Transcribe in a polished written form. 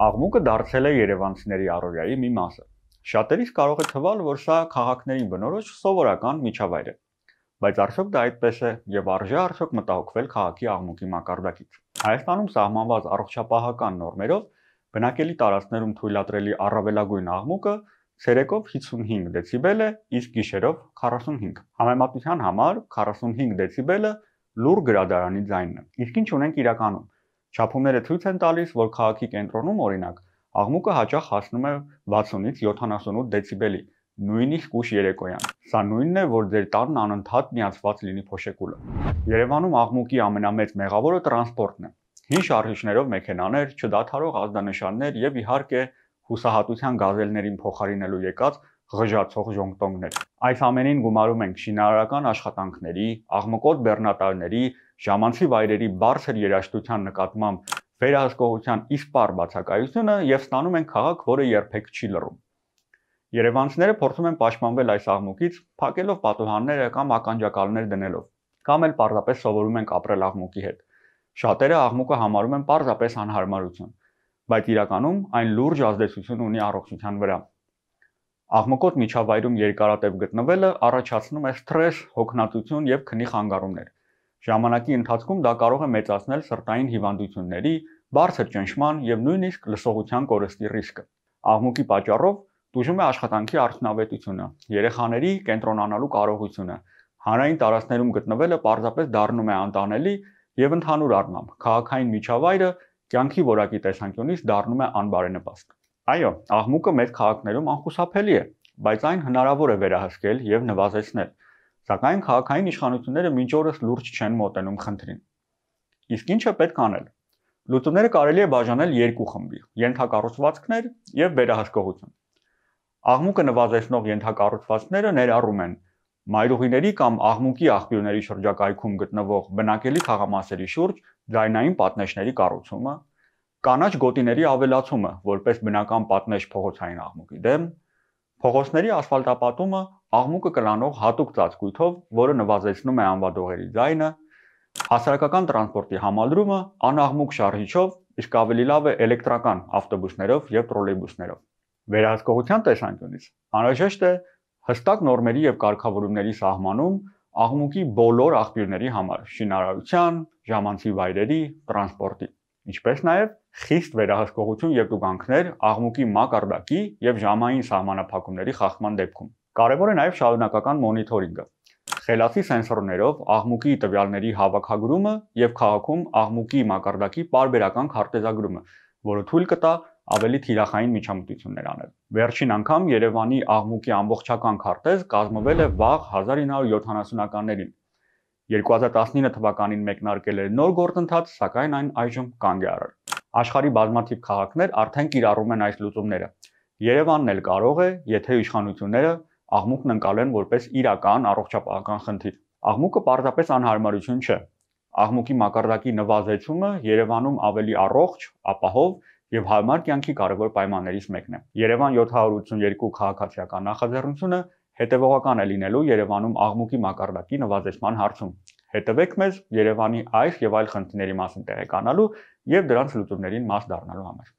Աղմուկը դարձել է երևանցիների առօրյայի մի մասը։ Շատերիս կարող է թվալ, որ սա քաղաքներին բնորոշ սովորական միջավայր է, բայց արդյոք դա այդպես է եւ արժե արդյոք մտահոգվել քաղաքի աղմուկի մակարդակից։ Հայաստանում սահմանված առողջապահական նորմերով բնակելի տարածքներում թույլատրելի առավելագույն աղմուկը ցերեկով 55 դեցիբել է, իսկ գիշերով 45։ Համեմատության համար 45 դեցիբելը լուռ գրադարանի ձայնն է։ Իսկ ինչ ունենք իրականում։ Չափումները ցույց են տալիս, որ քաղաքի կենտրոնում օրինակ աղմուկը հաճախ հասնում է 60-ից 78 դեցիբելի, նույնիսկ ուշ երեկոյան։ Սա նույնն է, որ ձեր տանն անընդհատ միացված լինի փոշեկուլը։ Երևանում աղմուկի ամենամեծ մեղավորը տրանսպորտն է։ Հին շարժիչներով մեքենաներ, չդադարող ազդանշաններ եւ իհարկե հուսահատության գազելներին փոխարինելու եկած ղժացող ժոնգտոնգներ։ Այս ամենին գումարում ենք շինարարական աշխատանքների, աղմկոտ բեռնատարների, ժամանցի վայրերի բարձր երաժշտության նկատմամբ վերահսկողության իսպառ բացակայությունը եւ ստանում են քաղաք, որը երբեք չի լռում։ Երևանցիները փորձում են պաշտպանվել այս աղմուկից, փակելով պատուհանները կամ ականջակալներ դնելով, կամ էլ պարզապես սովորում են ապրել աղմուկի հետ։ Շատերը աղմուկը համարում են պարզապես անհարմարություն, բայց իրականում այն լուրջ ազդեցություն ունի առողջության վրա։ Աղմկոտ միջավայրում երկարատև գտնվելը առաջացնում է սթրես, հոգնածություն եւ քնի խանգարումներ։ Ժամանակի ընթացքում դա կարող է մեծացնել սրտային հիվանդությունների, բարձր ճնշման եւ նույնիսկ լսողության կորստի ռիսկը։ Աղմուկի պատճառով տուժում է աշխատանքի արդյունավետությունը, երեխաների կենտրոնանալու կարողությունը։ Հանրային տարածքներում գտնվելը պարզապես դառնում է անտանելի եւ ընդհանուր առմամբ քաղաքային միջավայրը կյանքի որակի տեսանկյունից դառնում է անբարենպաստ։ Այո, աղմուկը մեծ քաղաքներում անխուսափելի է, բայց այն հնարավոր է վերահսկել եւ նվազեցնել։ Սակայն քաղաքային իշխանությունները մինչ օրս լուրջ չեն մոտենում խնդրին։ Իսկ ինչ է պետք անել։ Լուծումները կարելի է բաժանել երկու խմբի՝ ենթակառուցվածքներ եւ վերահսկողություն։ Աղմուկը նվազեցնող ենթակառուցվածքները ներառում են մայրուղիների կամ աղմուկի աղբյուրների շրջակայքում գտնվող բնակելի թաղամասերի շուրջ ձայնային պատնեշների կառուցումը, կանաչ գոտիների ավելացումը որպես բնական պատնեշ փողոցային աղմուկի դեմ, փողոցների ասֆալտապատումը աղմուկը կլանող հատուկ ծածկույթով, որը նվազեցնում է անվադողերի ձայնը, հասարակական տրանսպորտի համալրումը անաղմուկ շարժիչով, իսկ ավելի լավ է էլեկտրական ավտոբուսներով եւ տրոլեյբուսներով։ Վերահսկողության տեսանկյունից անհրաժեշտ է հստակ նորմերի եւ կարգավորումների սահմանում աղմուկի բոլոր աղբյուրների համար՝ շինարարության, ժամանցի վայրերի, տրանսպորտի, ինչպես նաեւ խիստ վերահսկողություն եւ տուգանքներ աղմուկի մակարդակի եւ ժամային սահմանափակումների խախտման դեպքում։ Կարևոր է նաեւ շարունակական մոնիթորինգը, խելացի սենսորներով աղմուկի տվյալների հավաքագրումը եւ քաղաքում աղմուկի մակարդակի պարբերական քարտեզագրումը, որը թույլ կտա ավելի թիրախային միջամտություններ անել։ Վերջին անգամ Երևանի աղմուկի ամբողջական քարտեզ կազմվել է վաղ 1970-ականներին։ 2019 թվականին մեկնարկել էր նոր գործընթաց, սակայն այն այժմ կանգ է առել։ Աշխարհի բազմաթիվ քաղաքներ արդեն կիրառում են այս լուծումները։ Երևանն էլ կարող է, եթե իշխանությունները աղմուկն ընկալեն որպես իրական առողջապահական խնդիր։ Աղմուկը պարզապես անհարմարություն չէ։ Աղմուկի մակարդակի նվազեցումը Երևանում ավելի առողջ, ապահով եւ հարմար կյանքի կարևոր պայմաններից մեկն է։ Երևան 782 քաղաքացիական նախաձեռնությունը հետևողական է լինելու Երևանում աղմուկի մակարդակի նվազեցման հարցում։ Հետևեք մեզ Երևանի այս եւ այլ խնդիրների մասին տեղեկանալու եւ դրանց լուծումներին մաս դառնալու համար։